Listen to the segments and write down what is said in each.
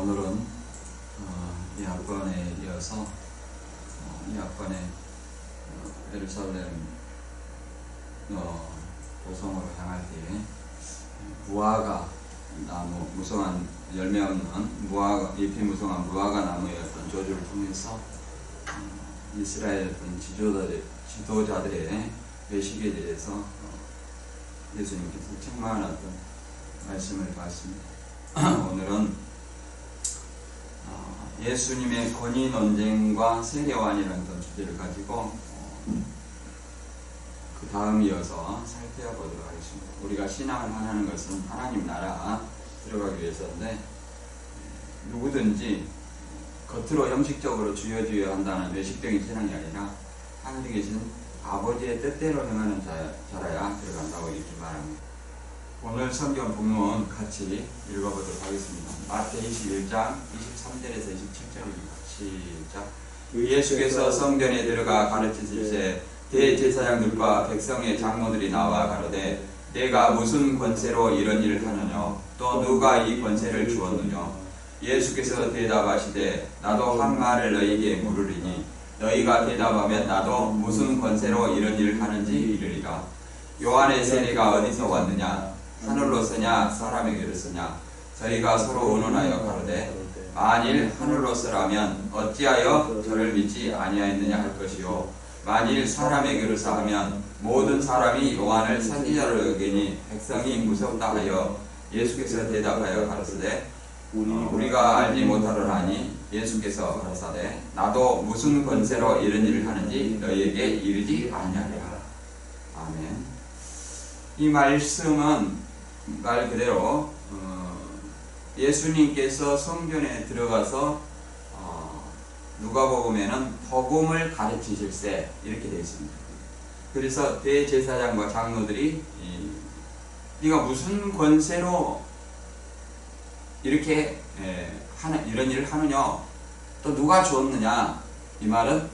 오늘은 이 학번에 이어서 이 학번에 예루살렘 도성으로 향할 때에 무화과 나무, 무성한 열매 없는 무화과, 잎이 무성한 무화과 나무의 어떤 조주를 통해서 이스라엘 어떤 지도자들의 외식에 대해서 예수님께서 책망하는 어떤 말씀을 봤습니다. 오늘은 예수님의 권위 논쟁과 세례요한이라는 주제를 가지고 그 다음 이어서 살펴보도록 하겠습니다. 우리가 신앙을 하는 것은 하나님 나라 들어가기 위해서인데 누구든지 겉으로 형식적으로 주여 한다는 외식적인 신앙이 아니라 하늘에 계신 아버지의 뜻대로 행하는 자라야 들어간다고 이렇게 말합니다. 오늘 성경 본문 같이 읽어보도록 하겠습니다. 마태복음 21장 23절에서 27절입니다. 시작. 예수께서 성전에 들어가 가르치실 때 대제사장들과 백성의 장로들이 나와 가로되 내가 무슨 권세로 이런 일을 하느냐 또 누가 이 권세를 주었느냐. 예수께서 대답하시되 나도 한 말을 너희에게 물으리니 너희가 대답하면 나도 무슨 권세로 이런 일을 하는지 이르리라. 요한의 세례가 어디서 왔느냐 하늘로서냐 사람에게로서냐. 저희가 서로 의논하여 가로되 만일 하늘로서라면 어찌하여 저를 믿지 아니하였느냐 할 것이요 만일 사람에게로서 하면 모든 사람이 요한을 선지자로 여기니 백성이 무섭다 하여 예수께서 대답하여 가로사대 우리가 알지 못하노라니. 예수께서 가로사대 나도 무슨 권세로 이런 일을 하는지 너희에게 이르지 아니하리라. 아멘. 이 말씀은 말 그대로 예수님께서 성전에 들어가서 누가복음에는 복음을 가르치실세 이렇게 되어 있습니다. 그래서 대제사장과 장로들이 네가 무슨 권세로 이렇게 이런 일을 하느냐 또 누가 주었느냐. 이 말은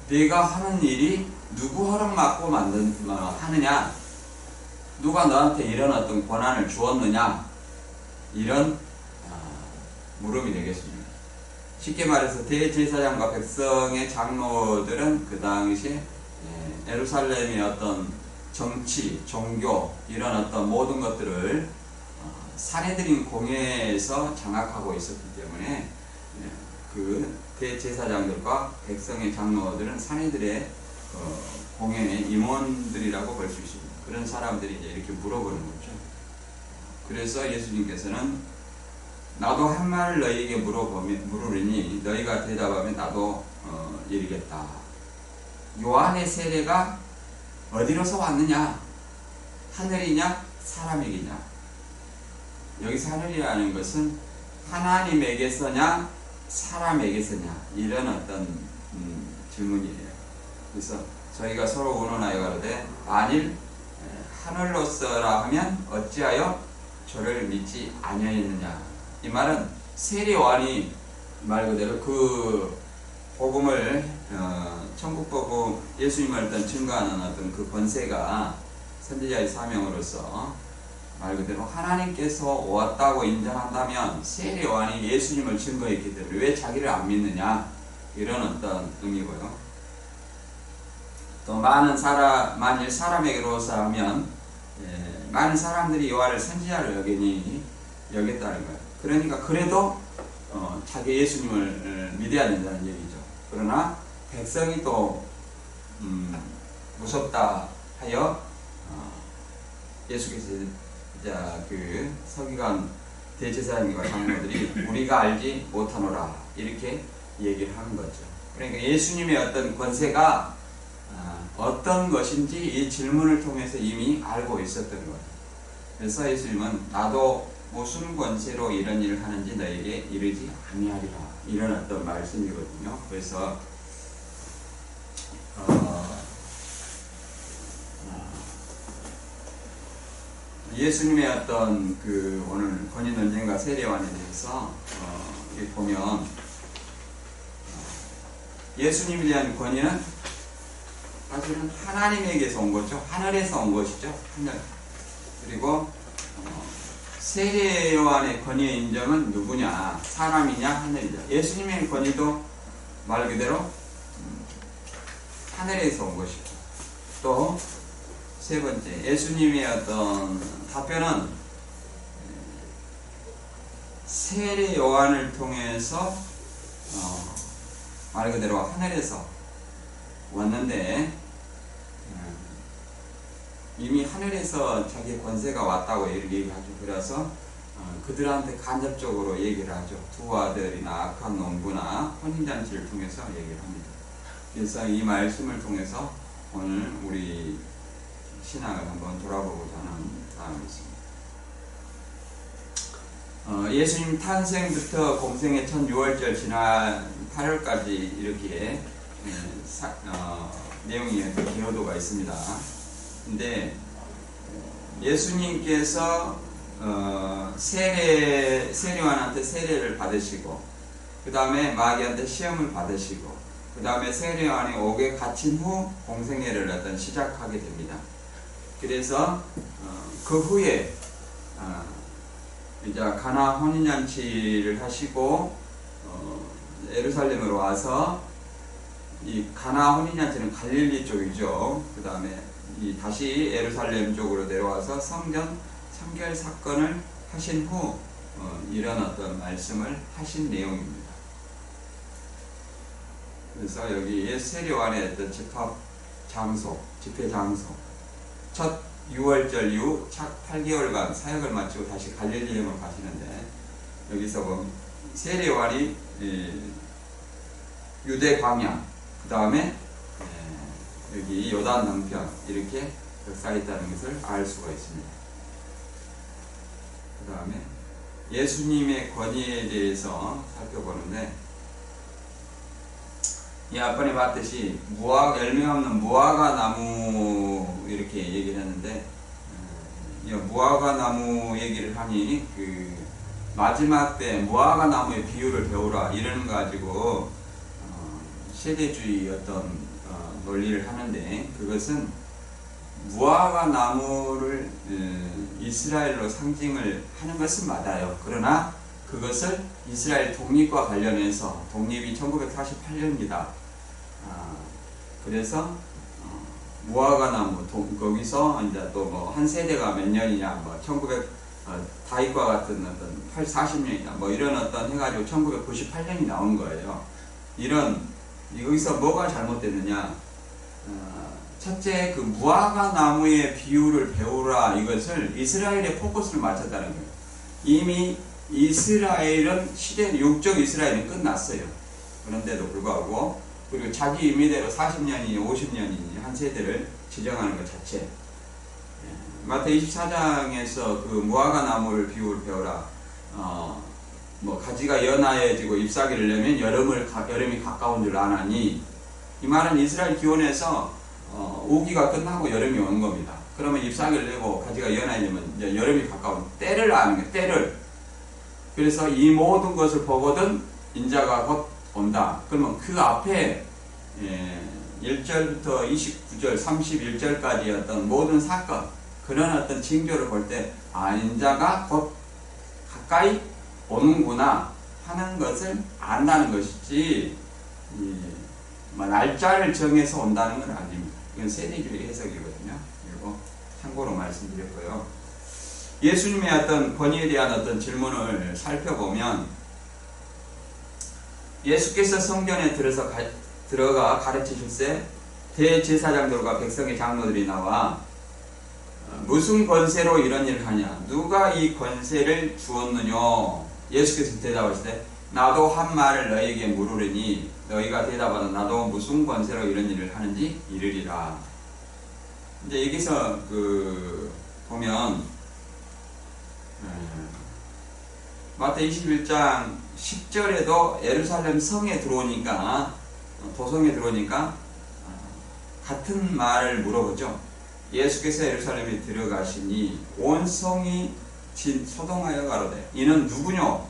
네가 하는 일이 누구 허락받고 하느냐, 누가 너한테 이런 어떤 권한을 주었느냐, 이런 물음이 되겠습니다. 쉽게 말해서 대제사장과 백성의 장로들은 그 당시에 예루살렘의 어떤 정치, 종교 이런 어떤 모든 것들을 사내들인 공회에서 장악하고 있었기 때문에 그 대제사장들과 백성의 장로들은 사내들의 공회의 임원들이라고 볼 수 있습니다. 그런 사람들이 이제 이렇게 물어보는 거죠. 그래서 예수님께서는 나도 한 말을 너희에게 물으리니 너희가 대답하면 나도 이르겠다. 요한의 세례가 어디로서 왔느냐? 하늘이냐? 사람에게냐? 여기서 하늘이라는 것은 하나님에게서냐? 사람에게서냐? 이런 어떤 질문이에요. 그래서 저희가 서로 의논하여 가로되 만일 하늘로서라 하면 어찌하여 저를 믿지 아니하였느냐. 이 말은 세례요한이 말 그대로 그 복음을 천국 복음 예수님을 어떤 증거하는 어떤 그 권세가 선지자의 사명으로서 말 그대로 하나님께서 왔다고 인정한다면 세례요한이 예수님을 증거했기 때문에 왜 자기를 안 믿느냐, 이런 어떤 의미고요. 또 만일 사람에게로서 하면 많은 사람들이 요한을 선지자로 여겼다는 거예요. 그러니까 그래도 자기 예수님을 믿어야 된다는 얘기죠. 그러나 백성이 또 무섭다 하여 예수께서 그 서기관 대제사장과 장로들이 우리가 알지 못하노라 이렇게 얘기를 하는 거죠. 그러니까 예수님의 어떤 권세가 어떤 것인지 이 질문을 통해서 이미 알고 있었던 거예요. 그래서 예수님은 나도 무슨 권세로 이런 일을 하는지 너에게 이르지 아니하리라, 이런 어떤 말씀이거든요. 그래서 예수님의 어떤 그 오늘 권위 논쟁과 세례요한에 대해서 보면 예수님에 대한 권위는 사실은 하나님에게서 온 거죠. 하늘에서 온 것이죠. 하늘. 그리고 세례 요한의 권위의 인정은 누구냐? 사람이냐 하늘이냐? 예수님의 권위도 말 그대로 하늘에서 온 것이고, 또 세 번째 예수님의 어떤 답변은 세례 요한을 통해서 말 그대로 하늘에서 왔는데, 이미 하늘에서 자기 권세가 왔다고 얘기하죠. 그래서 그들한테 간접적으로 얘기를 하죠. 두 아들이나 악한 농부나 혼인잔치를 통해서 얘기를 합니다. 그래서 이 말씀을 통해서 오늘 우리 신앙을 한번 돌아보고자 하는 사항이 있습니다. 예수님 탄생부터 공생의 첫 6월절 지난 8월까지 이렇게 내용이 기여도가 있습니다. 근데 예수님께서 세례요한한테 세례를 받으시고, 그 다음에 마귀한테 시험을 받으시고, 그 다음에 세례요한이 옥에 갇힌 후 공생애를 어떤 시작하게 됩니다. 그래서 그 후에 이제 가나 혼인잔치를 하시고 예루살렘으로 와서, 이 가나 혼인잔치는 갈릴리 쪽이죠. 그 다음에 다시 예루살렘 쪽으로 내려와서 성전 참결 사건을 하신 후 이런 어떤 말씀을 하신 내용입니다. 그래서 여기 세례요한의 어떤 집회 장소, 첫 6월절 이후 첫 8개월간 사역을 마치고 다시 갈릴리로 가시는데, 여기서 보면 세례요한이 유대 광야, 그 다음에 여기 요단 남편 이렇게 역사했다는 것을 알 수가 있습니다. 그 다음에 예수님의 권위에 대해서 살펴보는데, 이 앞번에 봤듯이 열매 없는 무화과 나무 이렇게 얘기를 했는데, 무화과 나무 얘기를 하니 그 마지막 때 무화과 나무의 비유를 배우라 이런 거 가지고 세대주의 어떤 논리를 하는데, 그것은 무화과 나무를 이스라엘로 상징을 하는 것은 맞아요. 그러나 그것을 이스라엘 독립과 관련해서, 독립이 1948년입니다. 그래서 무화과 나무, 거기서 이제 또 뭐 한 세대가 몇 년이냐, 뭐 1900 다윗과 같은 어떤 40년이냐, 뭐 이런 어떤 해가지고 1998년이 나온 거예요. 여기서 뭐가 잘못됐느냐? 첫째, 그 무화과 나무의 비유를 배우라, 이것을 이스라엘에 포커스를 맞췄다는 거예요. 이미 이스라엘은 육적 이스라엘은 끝났어요. 그런데도 불구하고, 그리고 자기 임의대로 40년이니 50년이니 한 세대를 지정하는 것 자체. 마태 24장에서 그 무화과 나무를 비유를 배우라. 뭐 가지가 연하여지고 잎사귀를 내면 여름이 가까운 줄 아나니, 이 말은 이스라엘 기원에서 우기가 끝나고 여름이 온 겁니다. 그러면 잎사귀를 내고 가지가 연하여지면 이제 여름이 가까운 때를 아는 거예요. 때를. 그래서 이 모든 것을 보거든 인자가 곧 온다. 그러면 그 앞에 1절부터 29절, 31절까지 어떤 모든 사건, 그런 어떤 징조를 볼 때, 인자가 곧 가까이 오는구나 하는 것을 안다는 것이지, 날짜를 정해서 온다는 건 아닙니다. 이건 세대주의 해석이거든요. 그리고 참고로 말씀드렸고요. 예수님의 어떤 권위에 대한 어떤 질문을 살펴보면, 예수께서 성전에 들어가 가르치실 때 대제사장들과 백성의 장로들이 나와 무슨 권세로 이런 일을 하냐? 누가 이 권세를 주었느냐? 예수께서 대답하실 때, 나도 한 말을 너희에게 물으리니 너희가 대답하다 나도 무슨 권세로 이런 일을 하는지 이르리라. 이제 여기서 보면 마태 21장 10절에도 예루살렘 성에 들어오니까, 도성에 들어오니까 같은 말을 물어보죠. 예수께서 예루살렘에 들어가시니 온 성이 소동하여 가로되 이는 누구뇨?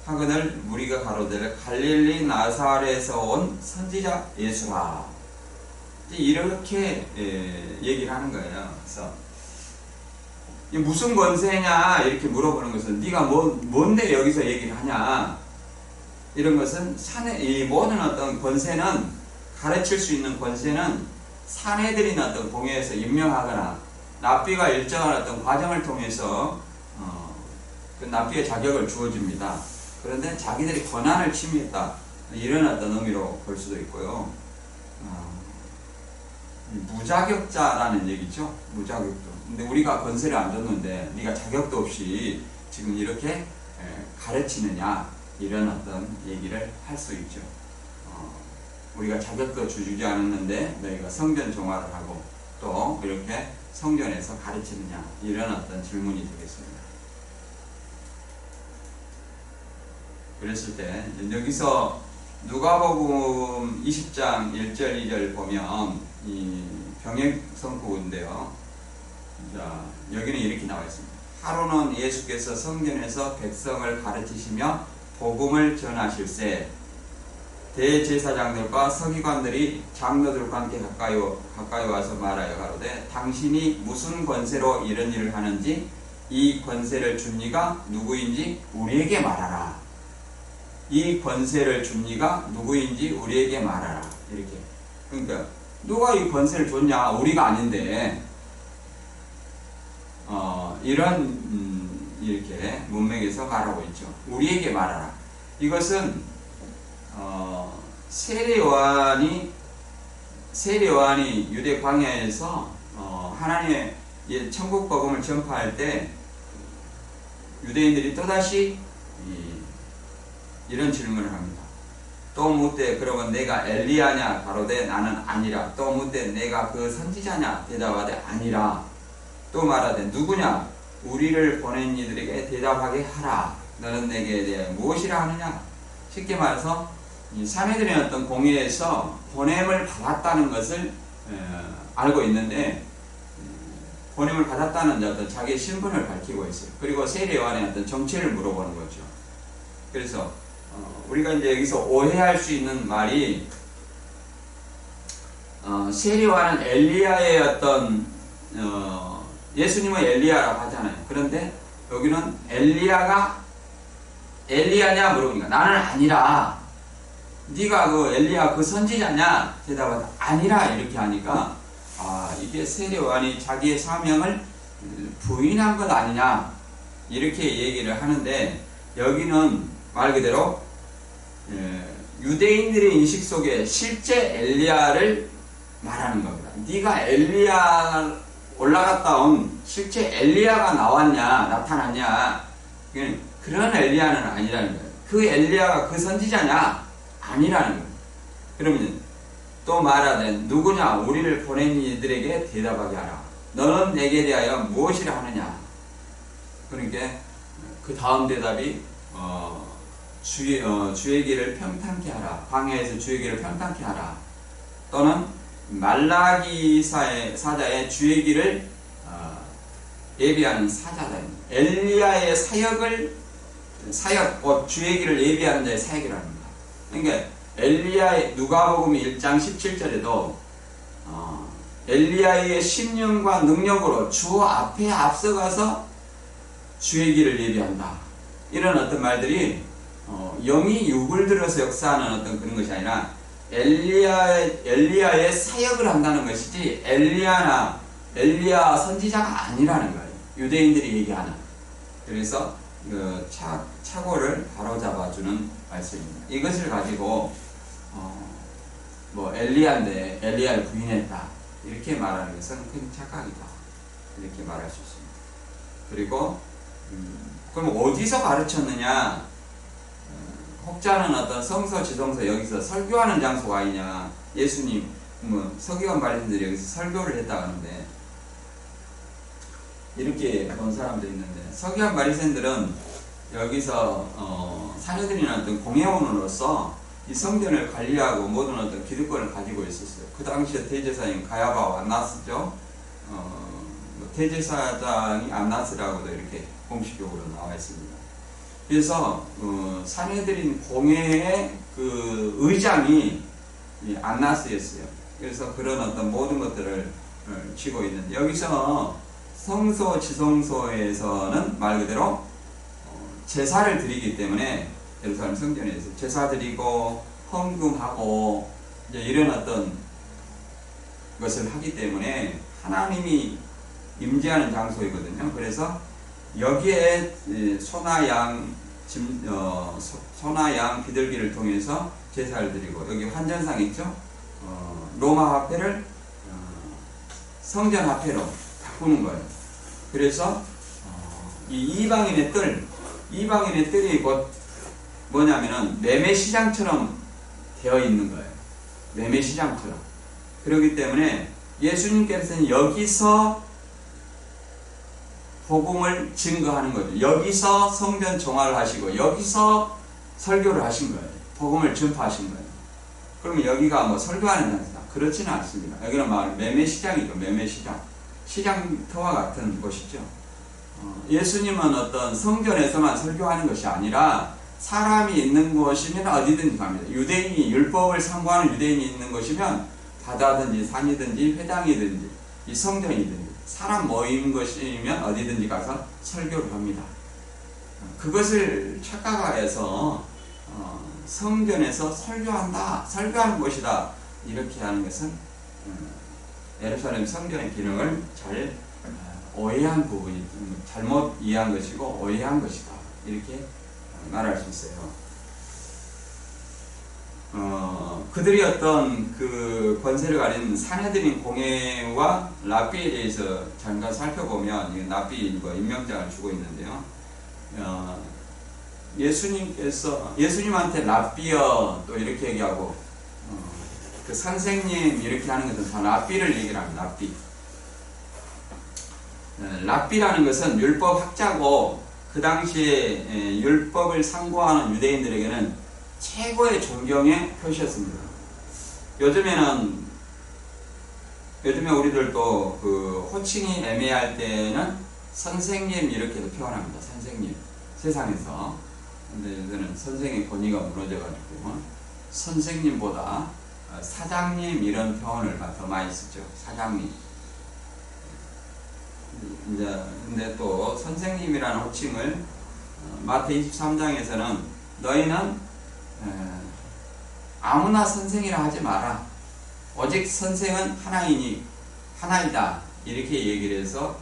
하거늘 무리가 가로되 갈릴리 나사렛에서 온 선지자 예수라. 이렇게 얘기를 하는 거예요. 그래서 이 무슨 권세냐 이렇게 물어보는 것은 네가 뭔데 여기서 얘기를 하냐, 이런 것은 이 모든 어떤 권세는, 가르칠 수 있는 권세는 사내들인 어떤 공회에서 임명하거나 납비가 일정한 어떤 과정을 통해서 그 납비의 자격을 주어집니다. 그런데 자기들이 권한을 침해했다, 이런 어떤 의미로 볼 수도 있고요. 무자격자라는 얘기죠. 무자격도. 근데 우리가 권세를 안 줬는데 네가 자격도 없이 지금 이렇게 가르치느냐, 이런 어떤 얘기를 할 수 있죠. 우리가 자격도 주지 않았는데 너희가 성전 종화를 하고 또 이렇게 성전에서 가르치느냐, 이런 어떤 질문이 되겠습니다. 그랬을 때 여기서 누가복음 20장 1절 2절 보면 이 병행성구인데요. 자, 여기는 이렇게 나와 있습니다. 하루는 예수께서 성전에서 백성을 가르치시며 복음을 전하실세 대제사장들과 서기관들이 장로들과 함께 가까이 와서 말하여 가로되 당신이 무슨 권세로 이런 일을 하는지 이 권세를 준 이가 누구인지 우리에게 말하라. 이 권세를 준 이가 누구인지 우리에게 말하라. 이렇게. 그러니까 누가 이 권세를 줬냐? 우리가 아닌데 이런 이렇게 문맥에서 말하고 있죠. 우리에게 말하라. 이것은 세례요한이 유대 광야에서 하나님의 천국 복음을 전파할 때 유대인들이 또다시 이런 질문을 합니다. 또 묻되 그러면 내가 엘리야냐? 가로되 나는 아니라. 또 묻되 내가 그 선지자냐? 대답하되 아니라. 또 말하되 누구냐? 우리를 보낸 이들에게 대답하게 하라. 너는 내게 대해 무엇이라 하느냐? 쉽게 말해서 사내들의 어떤 공회에서 보냄을 받았다는 것을 알고 있는데, 보냄을 받았다는 어떤 자기의 신분을 밝히고 있어요. 그리고 세례요한의 어떤 정체를 물어보는 거죠. 그래서 우리가 이제 여기서 오해할 수 있는 말이, 세례요한은 엘리야의 어떤 예수님은 엘리야라고 하잖아요. 그런데 여기는 엘리야냐 물어보니까 나는 아니라. 네가 그 엘리야 그 선지자냐? 대답하다 아니라. 이렇게 하니까 이게 세례요한이 자기의 사명을 부인한 것 아니냐, 이렇게 얘기를 하는데, 여기는 말 그대로 유대인들의 인식 속에 실제 엘리야를 말하는 겁니다. 네가 엘리야 올라갔다 온 실제 엘리야가 나타났냐, 그런 엘리야는 아니라는 거예요. 그 엘리야가 그 선지자냐? 아니라는 거예요. 그러면 또 말하되 누구냐? 우리를 보낸 이들에게 대답하게 하라. 너는 내게 대하여 무엇이라 하느냐? 그러니까 그 다음 대답이 주의 길을 평탄케 하라. 광야에서 주의 길을 평탄케 하라. 또는 말라기 사자의 주의 길을 예비하는 사자다. 엘리야의 주의 길을 예비하는 자의 사역이라는 겁니다. 그러니까 엘리야의 누가복음 1장 17절에도 엘리야의 심령과 능력으로 주 앞에 앞서가서 주의 길을 예비한다. 이런 어떤 말들이 영이 육을 들어서 역사하는 어떤 그런 것이 아니라 엘리야의 사역을 한다는 것이지 엘리야 선지자가 아니라는 거예요. 유대인들이 얘기하는. 그래서 그 착오를 바로잡아주는 말씀입니다. 이것을 가지고 엘리야인데 엘리야를 부인했다, 이렇게 말하는 것은 큰 착각이다, 이렇게 말할 수 있습니다. 그리고 그럼 어디서 가르쳤느냐? 혹자는 어떤 성서 지성서 여기서 설교하는 장소가 아니냐? 예수님 서기관 바리새인들이 여기서 설교를 했다고 하는데, 이렇게 본 사람도 있는데, 서기관 바리새인들은 여기서 사내들이나 어떤 공회원으로서 이 성전을 관리하고 모든 어떤 기득권을 가지고 있었어요. 그 당시에 대제사장인 가야바와 안나스죠. 대제사장이 안나스라고도 이렇게 공식적으로 나와 있습니다. 그래서 사내들인 공회의 그 의장이 안나스였어요. 그래서 그런 어떤 모든 것들을 쥐고 있는데, 여기서 성소 지성소에서는 말 그대로 제사를 드리기 때문에 예루살렘 성전에서 제사 드리고 헌금하고 이제 이런 어떤 것을 하기 때문에 하나님이 임재하는 장소이거든요. 그래서 여기에 소나 양 비둘기를 통해서 제사를 드리고, 여기 환전상 있죠? 로마 화폐를 성전 화폐로 바꾸는 거예요. 그래서 이 이방인의 뜰이 곧 뭐냐면은 매매시장처럼 되어 있는 거예요. 매매시장처럼. 그렇기 때문에 예수님께서는 여기서 복음을 증거하는 거죠. 여기서 성전 정화를 하시고 여기서 설교를 하신 거예요. 복음을 전파하신 거예요. 그러면 여기가 뭐 설교하는 장소다? 그렇지는 않습니다. 여기는 말 매매시장이죠. 매매시장. 시장터와 같은 곳이죠. 예수님은 어떤 성전에서만 설교하는 것이 아니라 사람이 있는 곳이면 어디든지 갑니다. 유대인이 율법을 상고하는 유대인이 있는 곳이면 바다든지 산이든지 회당이든지 이 성전이든지 사람 모인 것이면 어디든지 가서 설교를 합니다. 그것을 착각하여서 성전에서 설교하는 곳이다 이렇게 하는 것은 예루살렘 성전의 기능을 잘 오해한 부분이 잘못 이해한 것이고 오해한 것이다 이렇게 말할 수 있어요. 그들이 어떤 그 권세를 가진 산헤드린 공회와 랍비에 대해서 잠깐 살펴보면, 랍비 임명장을 주고 있는데요. 예수님한테 랍비여 또 이렇게 얘기하고, 그 선생님 이렇게 하는 것은 다 랍비를 얘기를 합니다. 랍비. 랍비라는 것은 율법 학자고, 그 당시에 율법을 상고하는 유대인들에게는 최고의 존경의 표시였습니다. 요즘에 우리들도 그 호칭이 애매할 때는 선생님 이렇게도 표현합니다. 선생님. 세상에서. 근데 요새는 선생의 권위가 무너져가지고 선생님보다 사장님 이런 표현을 더 많이 쓰죠. 사장님. 근데 또 선생님이라는 호칭을 마태 23장에서는 너희는 아무나 선생이라 하지 마라. 오직 선생은 하나이다. 이렇게 얘기를 해서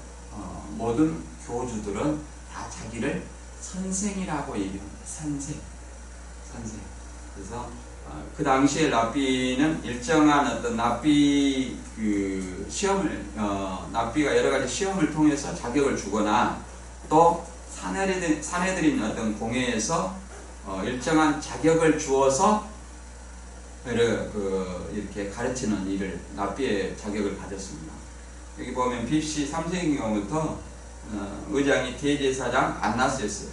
모든 교주들은 다 자기를 선생이라고 얘기합니다. 선생. 그래서 그 당시에 랍비는 일정한 어떤 랍비 그 시험을 랍비가 여러 가지 시험을 통해서 자격을 주거나 또 산헤드린 어떤 공회에서 일정한 자격을 주어서 이렇게 가르치는 일을 랍비의 자격을 가졌습니다. 여기 보면 BC 3세기경부터 의장이 대제사장 안나스였어요.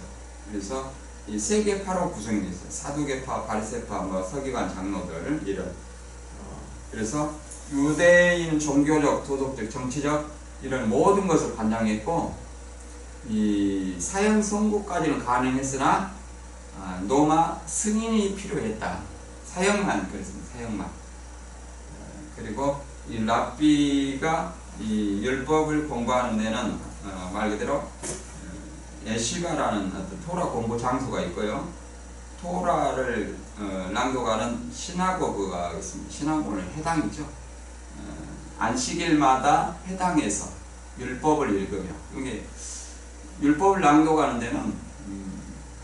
그래서 이 세 계파로 구성이 됐어요. 사두계파, 바리새파, 서기관 장로들 이런. 그래서 유대인 종교적, 도덕적, 정치적 이런 모든 것을 관장했고, 이 사형 선고까지는 가능했으나 노마 승인이 필요했다. 사형만 그랬습니다. 사형만. 그리고 이 랍비가 이 율법을 공부하는 데는 말 그대로 예시가라는 어떤 토라 공부 장소가 있고요. 토라를 낭독하는 시나고그가 있습니다. 시나고그는 회당이죠. 안식일마다 회당에서 율법을 읽으며, 이게 율법을 낭독하는 데는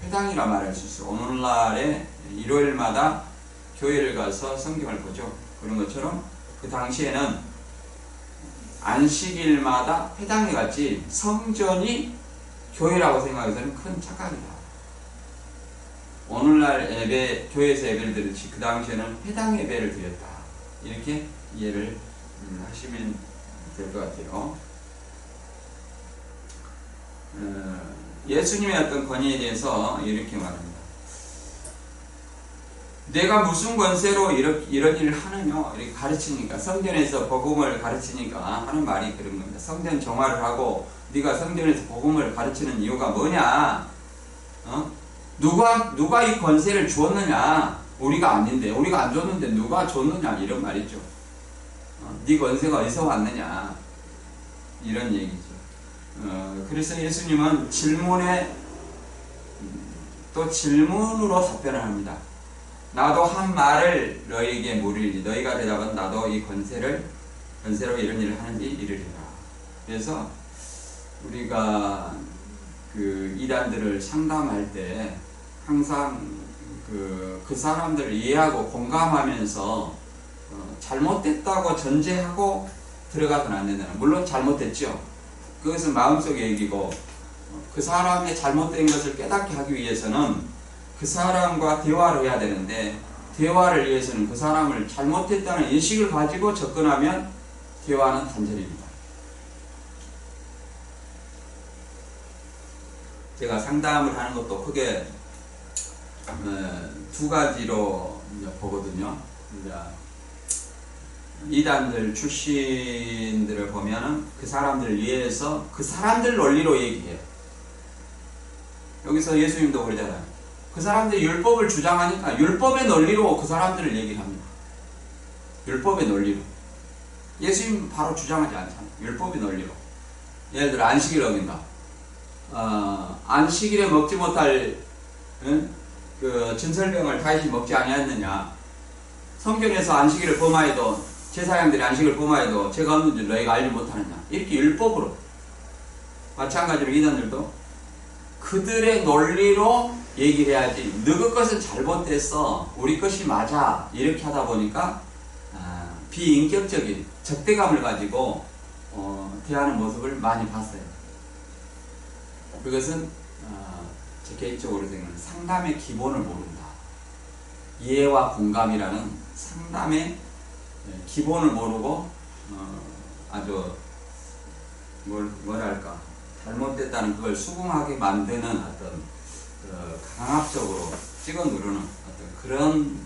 회당이라 말할 수 있어요. 오늘날에 일요일마다 교회를 가서 성경을 보죠. 그런 것처럼 그 당시에는 안식일마다 회당에 갔지 성전이 교회라고 생각해서는 큰 착각이다. 오늘날 교회에서 예배를 드렸지 그 당시에는 회당 예배를 드렸다. 이렇게 이해를 하시면 될 것 같아요. 예수님의 어떤 권위에 대해서 이렇게 말합니다. 내가 무슨 권세로 이런 일을 하느냐 이렇게 가르치니까, 성전에서 복음을 가르치니까 하는 말이 그런 겁니다. 성전 정화를 하고 네가 성전에서 복음을 가르치는 이유가 뭐냐? 누가 이 권세를 주었느냐? 우리가 아닌데, 우리가 안 줬는데 누가 줬느냐? 이런 말이죠. 네 권세가 어디서 왔느냐? 이런 얘기죠. 그래서 예수님은 질문에 또 질문으로 답변을 합니다. 나도 한 말을 너희에게 물으리니 너희가 대답은 나도 이 권세로 이런 일을 하는지 이르리라. 그래서 우리가 그 이단들을 상담할 때 항상 그 사람들을 이해하고 공감하면서 잘못됐다고 전제하고 들어가서는 안 된다는. 물론 잘못됐죠. 그것은 마음속의 얘기고, 그 사람의 잘못된 것을 깨닫게 하기 위해서는 그 사람과 대화를 해야 되는데, 대화를 위해서는 그 사람을 잘못됐다는 인식을 가지고 접근하면 대화는 단절입니다. 제가 상담을 하는 것도 크게 두 가지로 보거든요. 이단들 출신들을 보면은 그 사람들을 위해서 그 사람들 논리로 얘기해요. 여기서 예수님도 그러잖아요. 그 사람들이 율법을 주장하니까 율법의 논리로 그 사람들을 얘기를 합니다. 율법의 논리로. 예수님 바로 주장하지 않잖아요. 율법의 논리로. 예를 들어 안식일 어긴다. 안식일에 먹지 못할 그 진설병을 다시 먹지 아니했느냐. 성경에서 안식일을 범하여도 제사장들이 안식을 범하여도 죄가 없는 줄 너희가 알지 못하느냐. 이렇게 율법으로. 마찬가지로 이단들도 그들의 논리로 얘기를 해야지. 너희 것은 잘못됐어, 우리 것이 맞아, 이렇게 하다 보니까 비인격적인 적대감을 가지고 대하는 모습을 많이 봤어요. 그것은 제 개인적으로 생각하는 상담의 기본을 모른다. 이해와 공감이라는 상담의 기본을 모르고 아주 뭐랄까 잘못됐다는 그걸 수긍하게 만드는 어떤 강압적으로 찍어 누르는 어떤 그런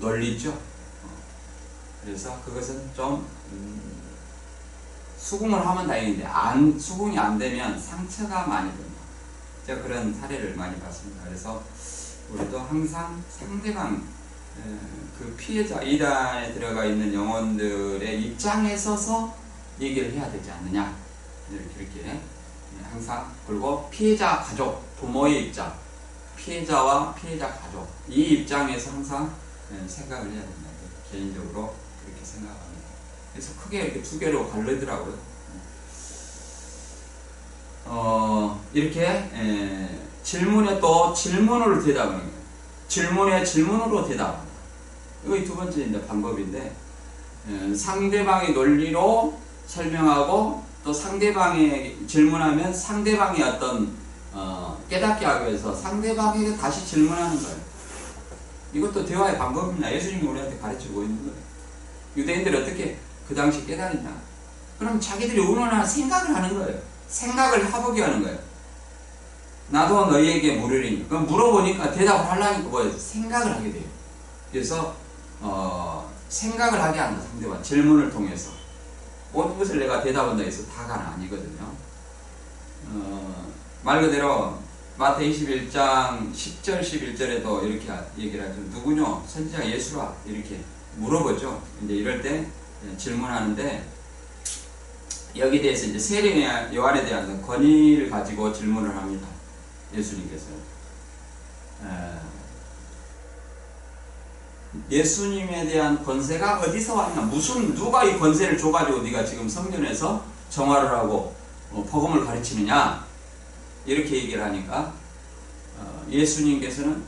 논리죠. 그래서 그것은 좀 수긍을 하면 다행인데 수긍이 안 되면 상처가 많이 듭니다. 제가 그런 사례를 많이 봤습니다. 그래서 우리도 항상 상대방 그 피해자 이단에 들어가 있는 영혼들의 입장에 서서 얘기를 해야 되지 않느냐, 이렇게 항상. 그리고 피해자 가족, 부모의 입장, 피해자와 피해자 가족, 이 입장에서 항상 생각을 해야 된다. 개인적으로 그렇게 생각합니다. 그래서 크게 이렇게 두 개로 갈리더라고요. 이렇게 질문에 또 질문으로 대답하는 거예요. 질문에 질문으로 대답합니다. 이거 두 번째 이제 방법인데, 상대방의 논리로 설명하고 또 상대방이 질문하면 상대방이 어떤 깨닫게 하기 위해서 상대방에게 다시 질문하는 거예요. 이것도 대화의 방법입니다. 예수님이 우리한테 가르치고 있는 거예요. 유대인들이 어떻게 그 당시 깨달았냐? 그럼 자기들이 의논하는 생각을 하는 거예요. 생각을 해보게 하는 거예요. 나도 너희에게 물으리니. 그럼 물어보니까 대답을 하려니까 뭐예요? 생각을 하게 돼요. 그래서 생각을 하게 한다. 상대방 질문을 통해서. 모든 것을 내가 대답한다 해서 다가 아니거든요. 말 그대로 마태 21장 10절 11절에도 이렇게 얘기를 하죠. 누구뇨? 선지자 예수라. 이렇게 물어보죠. 이제 이럴 때 질문하는데, 여기 대해서 이제 세례 요한에 대한 권위를 가지고 질문을 합니다. 예수님께서. 예수님에 대한 권세가 어디서 왔냐? 누가 이 권세를 줘가지고 네가 지금 성전에서 정화를 하고 복음을 가르치느냐? 이렇게 얘기를 하니까 예수님께서는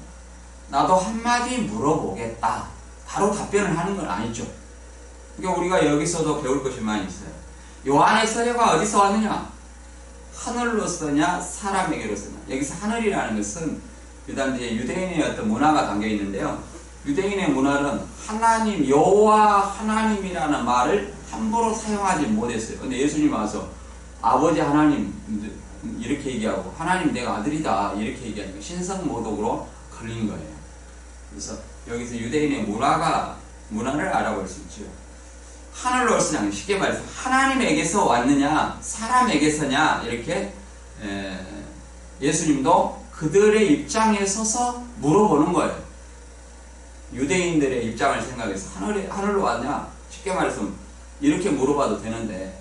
나도 한마디 물어보겠다. 바로 답변을 하는 건 아니죠. 그러니까 우리가 여기서도 배울 것이 많이 있어요. 요한의 서려가 어디서 왔느냐? 하늘로서냐 사람에게로서냐? 여기서 하늘이라는 것은 유대인의 어떤 문화가 담겨 있는데요. 유대인의 문화는 하나님, 여호와 하나님이라는 말을 함부로 사용하지 못했어요. 근데 예수님 와서 아버지 하나님 이렇게 얘기하고 하나님 내가 아들이다 이렇게 얘기하니까 신성모독으로 걸린 거예요. 그래서 여기서 유대인의 문화를 알아볼 수 있죠. 하늘로서냐, 쉽게 말해서 하나님에게서 왔느냐 사람에게서냐, 이렇게 예수님도 그들의 입장에 서서 물어보는 거예요. 유대인들의 입장을 생각해서 하늘로 왔냐, 쉽게 말해서 이렇게 물어봐도 되는데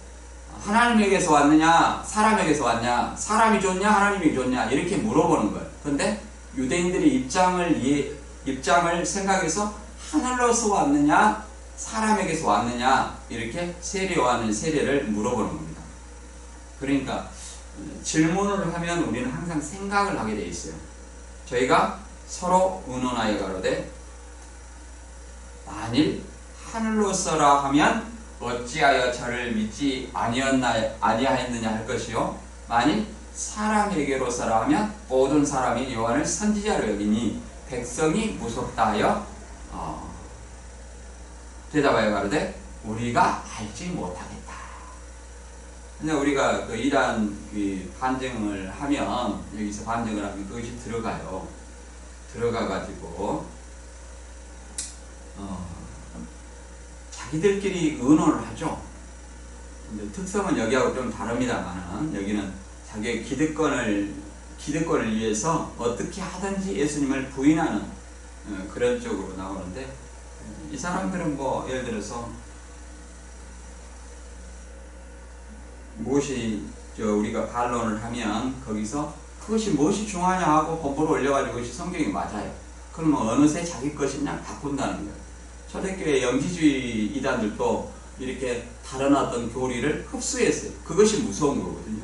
하나님에게서 왔느냐 사람에게서 왔냐, 사람이 좋냐 하나님이 좋냐 이렇게 물어보는 거예요. 그런데 유대인들이 입장을 생각해서 하늘로서 왔느냐 사람에게서 왔느냐 이렇게 세례 요한의 세례를 물어보는 겁니다. 그러니까 질문을 하면 우리는 항상 생각을 하게 돼 있어요. 저희가 서로 의논하여 가로되 만일 하늘로서라 하면 어찌하여 저를 믿지 아니하였느냐 할 것이요, 만일 사람에게로서라 하면 모든 사람이 요한을 선지자로 여기니 백성이 무섭다 하여 대답하여 가로되 우리가 알지 못하겠다. 근데 우리가 그 이러한 반증을 하면, 여기서 반증을 하면 그것이 들어가요. 들어가가지고 자기들끼리 의논을 하죠. 근데 특성은 여기하고 좀 다릅니다만은, 여기는 자기의 기득권을 위해서 어떻게 하든지 예수님을 부인하는 그런 쪽으로 나오는데, 이 사람들은 뭐 예를 들어서 무엇이 우리가 반론을 하면 거기서 그것이 무엇이 중요하냐 하고 본보를 올려가지고 그것이 성경이 맞아요. 그러면 어느새 자기 것이냐 바꾼다는 거예요. 초대교회 영지주의 이단들도 이렇게 다른 어떤 교리를 흡수했어요. 그것이 무서운 거거든요.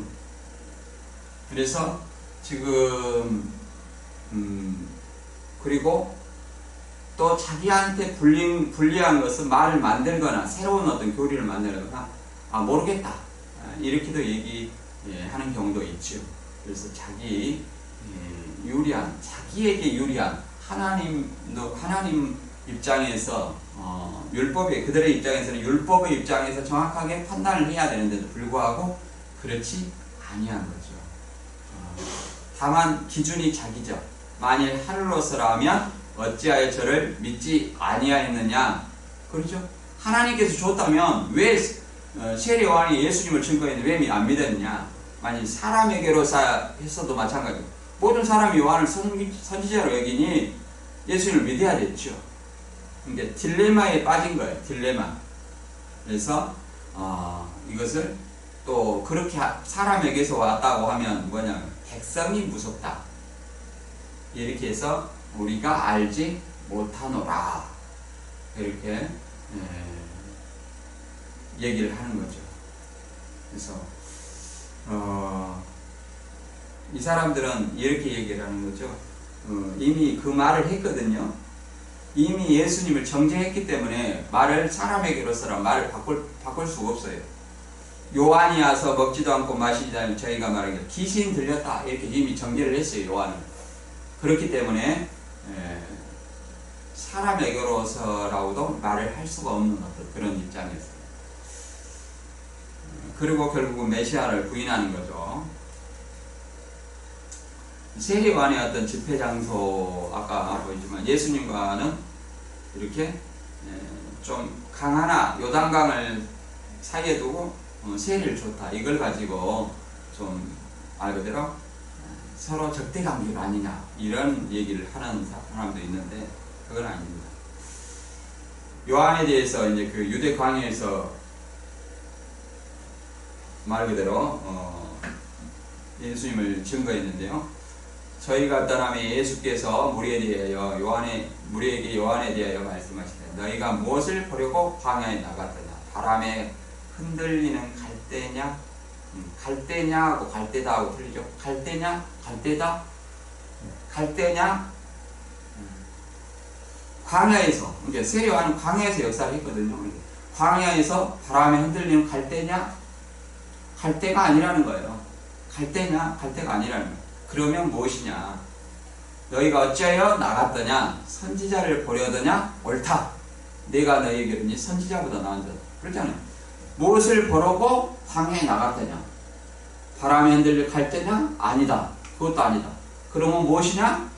그래서 지금 그리고 또 자기한테 불리한 것은 말을 만들거나 새로운 어떤 교리를 만들거나 모르겠다 이렇게도 얘기하는 경우도 있죠. 그래서 자기에게 유리한 하나님 입장에서 그들의 입장에서는 율법의 입장에서 정확하게 판단을 해야 되는데도 불구하고 그렇지 아니한 거죠. 다만 기준이 자기죠. 만일 하늘로서라 하면 어찌하여 저를 믿지 아니하였느냐. 그렇죠? 하나님께서 줬다면 왜 세례 요한이 예수님을 증거했는데 왜 안 믿었느냐. 만일 사람에게로서 했어도 마찬가지고 모든 사람이 요한을 선지자로 여기니 예수님을 믿어야 됐죠. 그러니까 딜레마에 빠진 거예요. 딜레마. 그래서 이것을 또 그렇게 사람에게서 왔다고 하면 뭐냐면 백성이 무섭다. 이렇게 해서 우리가 알지 못하노라. 이렇게 얘기를 하는 거죠. 그래서 이 사람들은 이렇게 얘기를 하는 거죠. 이미 그 말을 했거든요. 이미 예수님을 정죄했기 때문에 말을 사람에게로서라 말을 바꿀 수가 없어요. 요한이 와서 먹지도 않고 마시지도 않고 저희가 말하기를 귀신 들렸다 이렇게 이미 정죄를 했어요. 요한은. 그렇기 때문에 사람에게로서라고도 말을 할 수가 없는 어떤 그런 입장이었어요. 그리고 결국은 메시아를 부인하는 거죠. 세례 요한의 어떤 집회 장소 아까 보이지만 예수님과는 이렇게 좀 강하나 요단강을 사이에 두고 세례를 줬다. 이걸 가지고 좀 말 그대로 서로 적대 관계가 아니냐 이런 얘기를 하는 사람도 있는데 그건 아닙니다. 요한에 대해서 이제 그 유대 광야에서 말 그대로 예수님을 증거했는데요. 저희가 떠나면 예수께서 무리에게 요한에 대하여 말씀하시되 너희가 무엇을 보려고 광야에 나갔더냐. 바람에 흔들리는 갈대냐? 갈대냐하고 갈대다 하고 틀리죠. 갈대냐? 갈대다? 갈대냐? 광야에서, 그러니까 세례 요한은 광야에서 역사를 했거든요. 광야에서 바람에 흔들리는 갈대냐? 갈대가 아니라는 거예요. 갈대냐? 갈대가 아니라는 거예요. 그러면 무엇이냐? 너희가 어찌하여 나갔더냐? 선지자를 보려더냐? 옳다. 내가 너희에게 선지자보다 나은 자다. 그렇잖아요. 무엇을 보려고 광야에 나갔더냐? 바람에 흔들릴 갈대냐? 아니다. 그것도 아니다. 그러면 무엇이냐?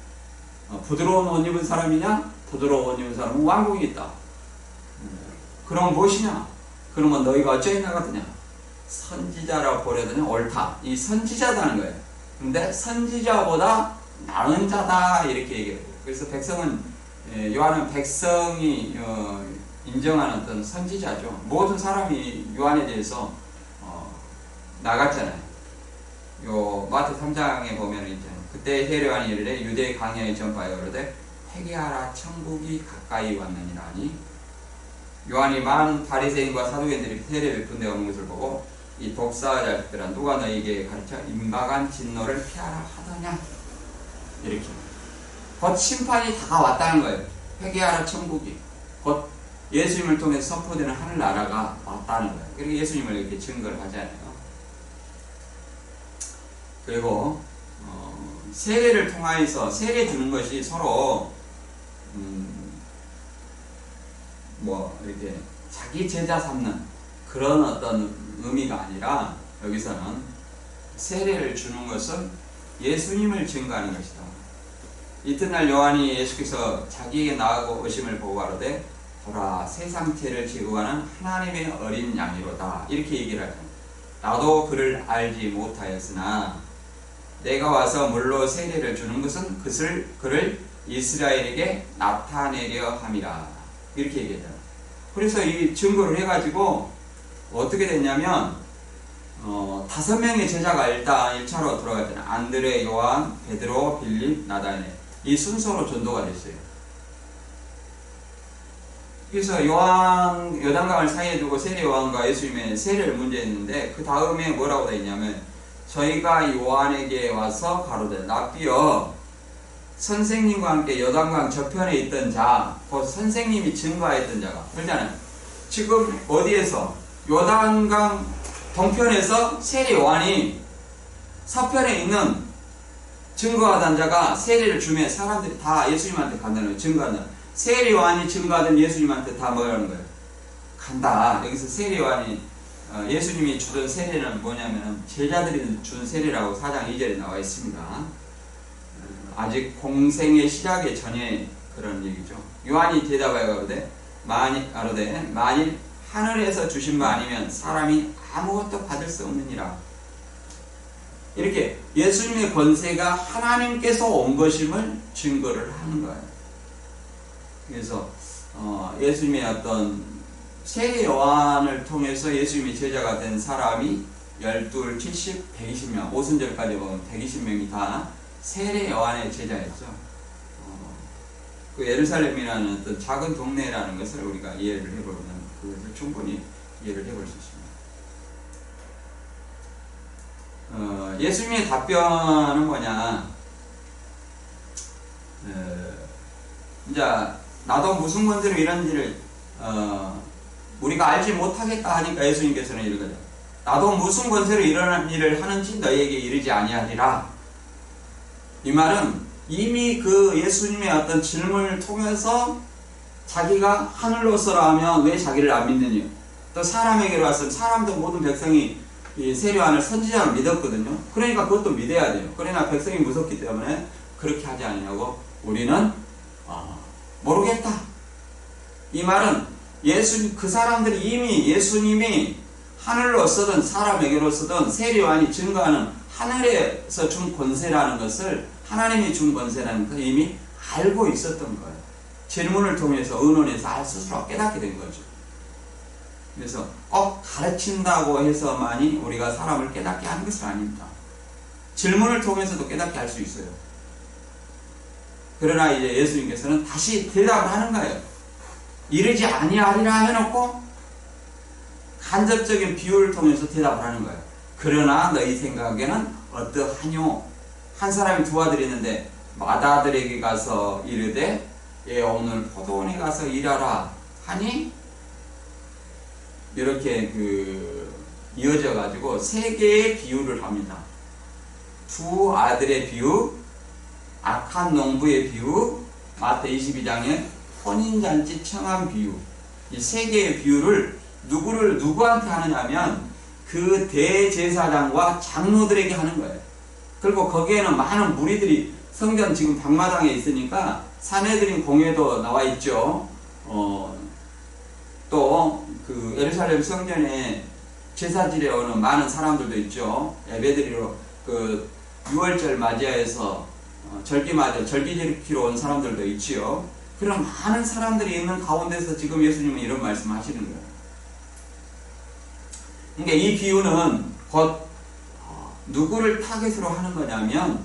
부드러운 옷 입은 사람이냐? 부드러운 옷 입은 사람은 왕궁이 있다. 그러면 무엇이냐? 그러면 너희가 어찌하여 나갔더냐? 선지자라 보려더냐? 옳다. 이 선지자다는 거예요. 근데 선지자보다 나은 자다 이렇게 얘기해요. 그래서 백성은 요한은 백성이 인정하는 어떤 선지자죠. 모든 사람이 요한에 대해서 나갔잖아요. 요 마태 3장에 보면 있잖아요. 그때 세례요한이 이르되 유대 강야에 전파하여 이르되 회개하라 천국이 가까이 왔느니라 하니 요한이 많은 바리새인과 사두개인들이 세례 베푼데 오는 것을 보고 이 독사 자식들아 누가 너희에게 가르쳐 임박한 진노를 피하라 하더냐 이렇게 곧 심판이 다가왔다는 거예요. 회개하라 천국이 곧 예수님을 통해서 선포되는 하늘나라가 왔다는 거예요. 그리고 예수님을 이렇게 증거를 하잖아요. 그리고 세례를 통하여서 세례 주는 것이 서로 뭐 이렇게 자기 제자 삼는 그런 어떤 의미가 아니라 여기서는 세례를 주는 것은 예수님을 증거하는 것이다. 이튿날 요한이 예수께서 자기에게 나아가고 오심을 보고 가로되 보라 세상 죄를 제거하는 하나님의 어린 양이로다 이렇게 얘기를 하잖아요. 나도 그를 알지 못하였으나 내가 와서 물로 세례를 주는 것은 그를 이스라엘에게 나타내려 함이라 이렇게 얘기했잖아요. 그래서 이 증거를 해가지고 어떻게 됐냐면 5명의 제자가 일단 1차로 들어갔잖아요. 안드레, 요한, 베드로, 빌립, 나다네 이 순서로 전도가 됐어요. 그래서 요단강을 사이에 두고 세례 요한과 예수님의 세례를 문제했는데 그 다음에 뭐라고 되어 있냐면 저희가 요한에게 와서 가로되 랍비여 선생님과 함께 요단강 저편에 있던 자, 곧 선생님이 증거하였던 자가 그러잖아요. 지금 어디에서 요단강 동편에서 세례 요한이 서편에 있는 증거하던 자가 세례를 주면 사람들이 다 예수님한테 간다는 거예요. 증거한다. 세례 요한이 증거하던 예수님한테 다 뭐라는 거예요? 간다. 여기서 세례 요한이 예수님이 주던 세례는 뭐냐면 제자들이 준 세례라고 4장 2절에 나와 있습니다. 아직 공생의 시작의 전에 그런 얘기죠. 요한이 대답하여 가로되 만일 하늘에서 주신 바 아니면 사람이 아무것도 받을 수 없느니라. 이렇게 예수님의 권세가 하나님께서 온 것임을 증거를 하는 거예요. 그래서 예수님의 어떤 세례 요한을 통해서 예수님의 제자가 된 사람이 12, 70, 120명, 오순절까지 보면 120명이 다 세례 요한의 제자였죠. 그 예루살렘이라는 어떤 작은 동네라는 것을 우리가 이해를 해보면 그것을 충분히 이해를 해볼 수 있습니다. 예수님의 답변은 뭐냐? 이제 나도 무슨 권세로 이런 일을 우리가 알지 못하겠다 하니까 예수님께서는 이러거든요. 나도 무슨 권세로 이런 일을 하는지 너희에게 이르지 아니하리라. 이 말은 이미 그 예수님의 어떤 질문을 통해서 자기가 하늘로서라 하면 왜 자기를 안 믿느냐. 또 사람에게로 왔으면 사람도 모든 백성이 이 세례 요한을 선지자로 믿었거든요. 그러니까 그것도 믿어야 돼요. 그러나 백성이 무섭기 때문에 그렇게 하지 않냐고 우리는 모르겠다. 이 말은 그 사람들이 이미 예수님이 하늘로서든 사람에게로서든 세례 요한이 증거하는 하늘에서 준 권세라는 것을 하나님이 준 권세라는 것을 이미 알고 있었던 거예요. 질문을 통해서 의논해서 스스로 깨닫게 된 거죠. 그래서 꼭 가르친다고 해서만이 우리가 사람을 깨닫게 하는 것은 아닙니다. 질문을 통해서도 깨닫게 할 수 있어요. 그러나 이제 예수님께서는 다시 대답을 하는 거예요. 이르지 아니하리라 해놓고 간접적인 비유를 통해서 대답을 하는 거예요. 그러나 너희 생각에는 어떠하뇨? 한 사람이 두 아들이 있는데 맏아들에게 가서 이르되 오늘 포도원에 가서 일하라 하니 이렇게 이어져 가지고 세 개의 비유를 합니다. 두 아들의 비유, 악한 농부의 비유, 마태 22장의 혼인잔치 청한 비유. 이 세 개의 비유를 누구한테 하느냐면 그 대제사장과 장로들에게 하는 거예요. 그리고 거기에는 많은 무리들이 성전 지금 방마당에 있으니까 산헤드린 공회도 나와 있죠. 또 그 예루살렘 성전에 제사지에 오는 많은 사람들도 있죠. 예배드리러 그 6월절 맞이해서 절기 지키러 온 사람들도 있지요. 그런 많은 사람들이 있는 가운데서 지금 예수님은 이런 말씀을 하시는 거예요. 그러니까 이 비유는 곧 누구를 타겟으로 하는 거냐면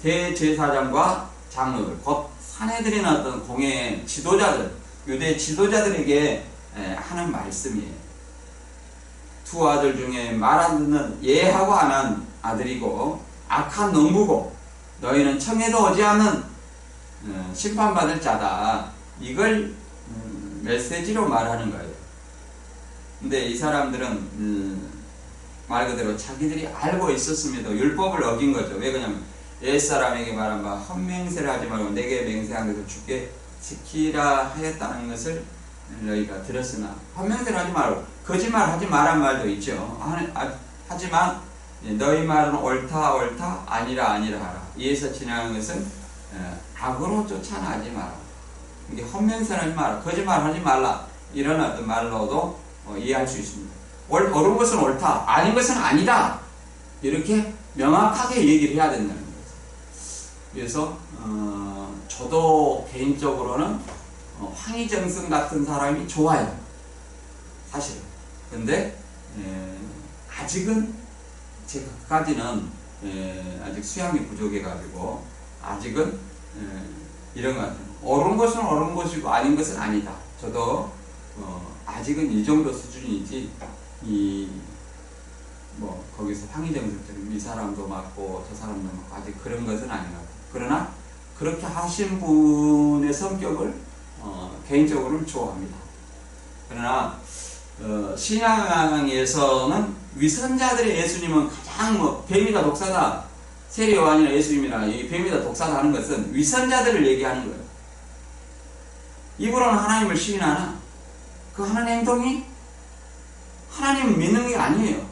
대제사장과 장로들, 곧 사내들이나 어떤 공예 지도자들, 유대 지도자들에게 하는 말씀이에요. 두 아들 중에 말 안 듣는 예하고 안 한 아들이고 악한 농부고 너희는 청에도 오지 않는 심판받을 자다. 이걸 메시지로 말하는 거예요. 근데 이 사람들은 말 그대로 자기들이 알고 있었음에도 율법을 어긴 거죠. 왜 그러냐면 옛사람에게 말한 바 헛맹세를 하지 말고 내게 맹세한 것을 주께 지키라 하였다는 것을 너희가 들었으나 헛맹세를 하지 말고 거짓말 하지 말란 말도 있죠. 하지만 너희 말은 옳다 아니라 하라. 이에서 지나는 것은 악으로 쫓아나지 마라. 이게 헛맹세를 하지 마라. 거짓말 하지 말라. 이런 어떤 말로도 이해할 수 있습니다. 옳은 것은 옳다, 아닌 것은 아니다. 이렇게 명확하게 얘기를 해야 된다는 거죠. 그래서 저도 개인적으로는 황희정승 같은 사람이 좋아요. 사실. 근데 아직은 제가까지는 아직 수양이 부족해가지고 아직은 이런 것 같아요. 옳은 것은 옳은 것이고 아닌 것은 아니다. 저도 아직은 이 정도 수준이지 거기서 황희정승처럼 이 사람도 맞고 저 사람도 맞고 아직 그런 것은 아닌 것 같아요. 그러나 그렇게 하신 분의 성격을 개인적으로는 좋아합니다. 그러나 신앙에서는 위선자들의 예수님은 가장 뱀이다 독사다, 세례 요한이나 예수님이나 이 뱀이다 독사다 하는 것은 위선자들을 얘기하는 거예요. 입으로는 하나님을 시인하나 그 하는 행동이 하나님을 믿는 게 아니에요.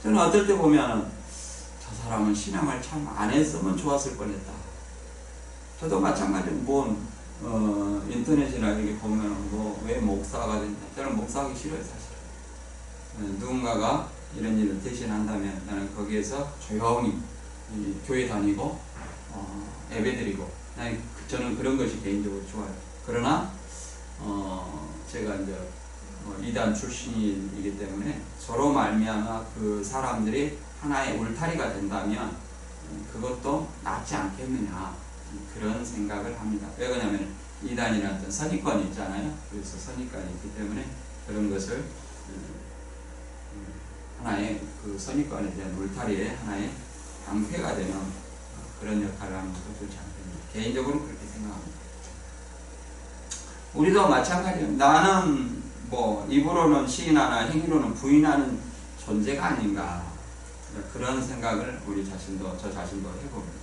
저는 어떨 때 보면 저 사람은 신앙을 참 안 했으면 좋았을 뻔했다. 저도 마찬가지로 인터넷이나 이렇게 보면 왜 목사가 된다. 저는 목사하기 싫어요, 사실. 누군가가 이런 일을 대신한다면 나는 거기에서 조용히 교회 다니고 예배드리고 저는 그런 것이 개인적으로 좋아요. 그러나 제가 이제 이단 출신이기 때문에 서로 말미암아 그 사람들이 하나의 울타리가 된다면 그것도 낫지 않겠느냐, 그런 생각을 합니다. 왜 그러냐면 이단이라는 어떤 선입관이 있잖아요. 그래서 선입관이 있기 때문에 그런 것을 하나의 그 선입관에 대한 울타리의 하나의 방패가 되는 그런 역할을 하는 것도 좋지 않습니다. 개인적으로 그렇게 생각합니다. 우리도 마찬가지예요. 나는 입으로는 시인하나 행위로는 부인하는 존재가 아닌가, 그런 생각을 저 자신도 해봅니다.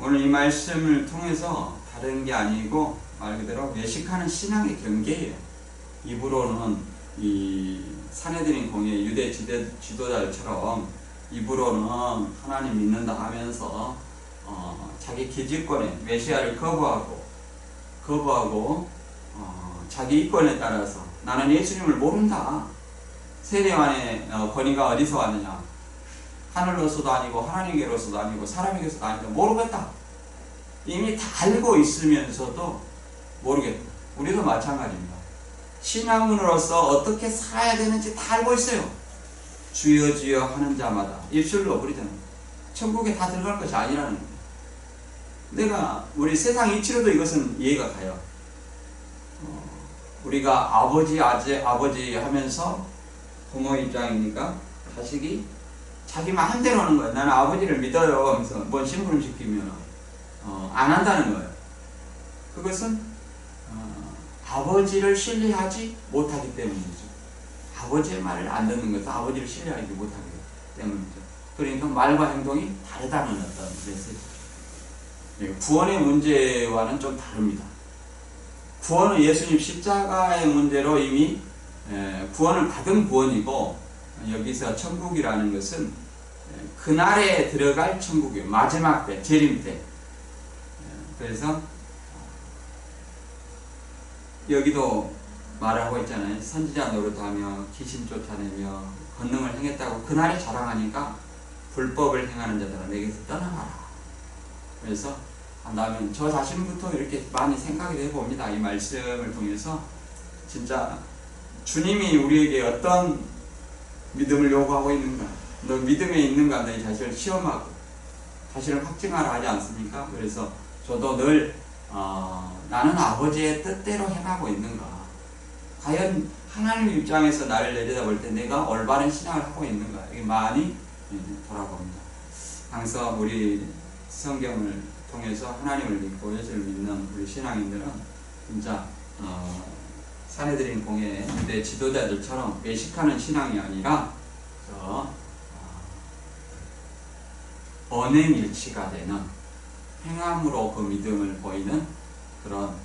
오늘 이 말씀을 통해서 다른 게 아니고 말 그대로 외식하는 신앙의 경계예요. 입으로는 이 사내들인 공예 유대 지도자들처럼 입으로는 하나님 믿는다 하면서 자기 기득권에 메시아를 거부하고 자기 이권에 따라서 나는 예수님을 모른다. 세례요한의 권위가 어디서 왔느냐? 하늘로서도 아니고 하나님께로서도 아니고 사람에게서도 아니고 모르겠다. 이미 다 알고 있으면서도 모르겠다. 우리도 마찬가지입니다. 신앙인으로서 어떻게 살아야 되는지 다 알고 있어요. 주여 주여 하는 자마다 입술로 부르잖아요. 천국에 다 들어갈 것이 아니라는 거예요. 우리 세상 이치로도 이것은 이해가 가요. 우리가 아버지 하면서 부모 입장이니까 자식이 자기 마음대로 하는 거예요. 나는 아버지를 믿어요 하면서 뭔 심부름 시키면 안 한다는 거예요. 그것은 아버지를 신뢰하지 못하기 때문이죠. 아버지의 말을 안 듣는 것은 아버지를 신뢰하지 못하기 때문이죠. 그러니까 말과 행동이 다르다는 어떤 메시지죠. 구원의 문제와는 좀 다릅니다. 구원은 예수님 십자가의 문제로 이미 구원을 받은 구원이고, 여기서 천국이라는 것은 그날에 들어갈 천국이에요. 마지막 때, 재림 때. 그래서 여기도 말하고 있잖아요. 선지자 노릇하며 귀신 쫓아내며 권능을 행했다고 그날에 자랑하니까 불법을 행하는 자들아 내게서 떠나가라. 그래서 한다면 저 자신부터 이렇게 많이 생각을 해봅니다. 이 말씀을 통해서 진짜 주님이 우리에게 어떤 믿음을 요구하고 있는가? 너 믿음에 있는가? 너희 자신을 시험하고 자신을 확증하라 하지 않습니까? 그래서 저도 늘 나는 아버지의 뜻대로 행하고 있는가? 과연 하나님 입장에서 나를 내려다볼 때 내가 올바른 신앙을 하고 있는가? 이게 많이 돌아봅니다. 항상 우리 성경을 통해서 하나님을 믿고 예수를 믿는 우리 신앙인들은 진짜 사내들인 공예 내 지도자들처럼 외식하는 신앙이 아니라 언행일치가 되는 행함으로 그 믿음을 보이는 그런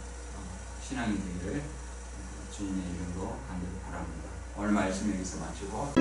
신앙이 되기를 주님의 이름으로 간절히 바랍니다. 오늘 말씀 여기서 마치고